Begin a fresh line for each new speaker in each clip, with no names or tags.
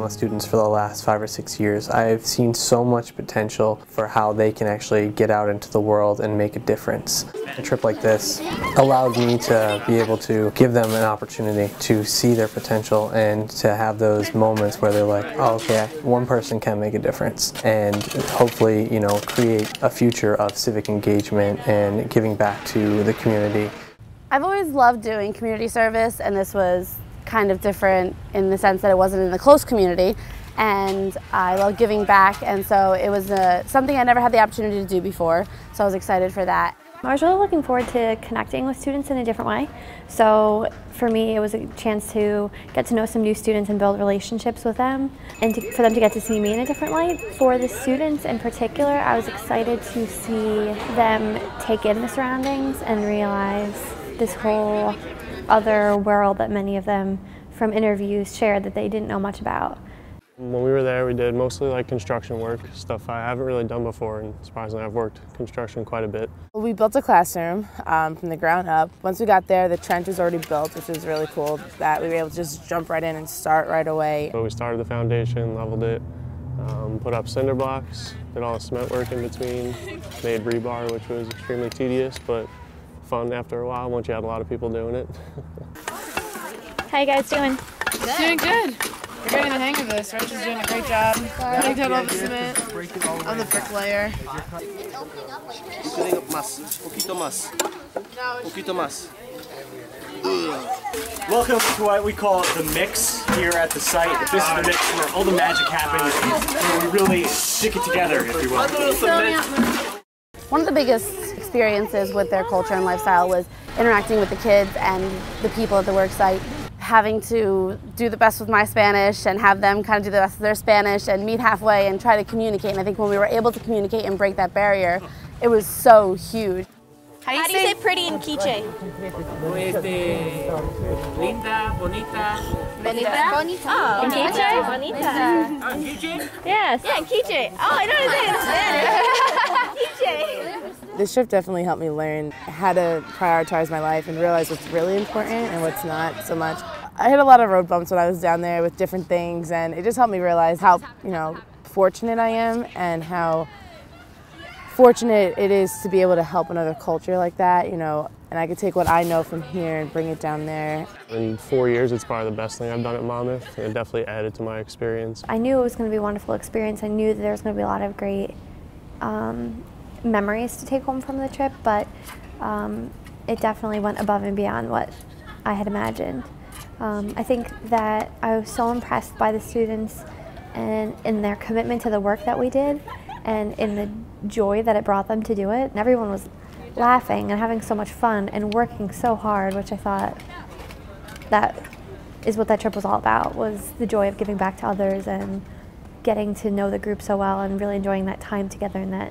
with students for the last 5 or 6 years, I've seen so much potential for how they can actually get out into the world and make a difference. A trip like this allowed me to be able to give them an opportunity to see their potential and to have those moments where they're like, oh, okay, one person can make a difference, and hopefully, you know, create a future of civic engagement and giving back to the community.
I've always loved doing community service, and this was kind of different in the sense that it wasn't in a close community, and I love giving back, and so it was something I never had the opportunity to do before, so I was excited for that.
I was really looking forward to connecting with students in a different way. So for me, it was a chance to get to know some new students and build relationships with them, and for them to get to see me in a different light. For the students in particular, I was excited to see them take in the surroundings and realize this whole other world that many of them from interviews shared that they didn't know much about.
When we were there, we did mostly like construction work, stuff I haven't really done before, and surprisingly I've worked construction quite a bit.
We built a classroom from the ground up. Once we got there, the trench was already built, which was really cool that we were able to just jump right in and start right away.
So we started the foundation, leveled it, put up cinder blocks, did all the cement work in between, made rebar, which was extremely tedious, but fun after a while once you had a lot of people doing it.
How you guys doing?
Doing good. We're getting the hang of this. Rich is doing a great job. Putting down all the cement. I'm the bricklayer.
Welcome to what we call the mix here at the site. This is the mix where all the magic happens, where we really stick it together, if you will.
One of the biggest experiences with their culture and lifestyle was interacting with the kids and the people at the work site. Having to do the best with my Spanish and have them kind of do the best with their Spanish and meet halfway and try to communicate. And I think when we were able to communicate and break that barrier, it was so huge.
How do you say pretty in Quiche?
Linda, bonita.
Bonita? Bonita. Oh, in Quiche? Bonita.
In Quiche?
Yes. Yeah, in Quiche. Oh, I know what it is. Quiche.
This trip definitely helped me learn how to prioritize my life and realize what's really important and what's not so much. I hit a lot of road bumps when I was down there with different things, and it just helped me realize how, you know, fortunate I am and how fortunate it is to be able to help another culture like that, you know, and I could take what I know from here and bring it down there.
In 4 years, it's probably the best thing I've done at Monmouth. It definitely added to my experience.
I knew it was going to be a wonderful experience. I knew that there was going to be a lot of great memories to take home from the trip, but it definitely went above and beyond what I had imagined. I think that I was so impressed by the students and in their commitment to the work that we did, and in the joy that it brought them to do it. And everyone was laughing and having so much fun and working so hard, which I thought that is what that trip was all about, was the joy of giving back to others and getting to know the group so well and really enjoying that time together in that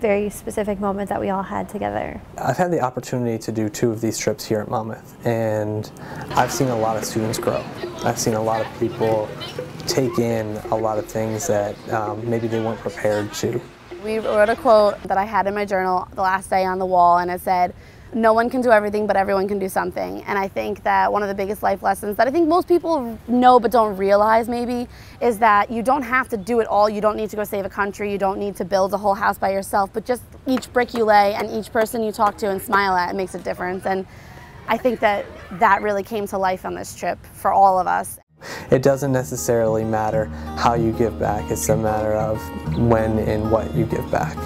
very specific moment that we all had together.
I've had the opportunity to do 2 of these trips here at Monmouth, and I've seen a lot of students grow. I've seen a lot of people take in a lot of things that maybe they weren't prepared to.
We wrote a quote that I had in my journal the last day on the wall, and it said, "No one can do everything, but everyone can do something." And I think that one of the biggest life lessons that I think most people know but don't realize maybe is that you don't have to do it all. You don't need to go save a country. You don't need to build a whole house by yourself, but just each brick you lay and each person you talk to and smile at, it makes a difference. And I think that that really came to life on this trip for all of us.
It doesn't necessarily matter how you give back, it's a matter of when and what you give back.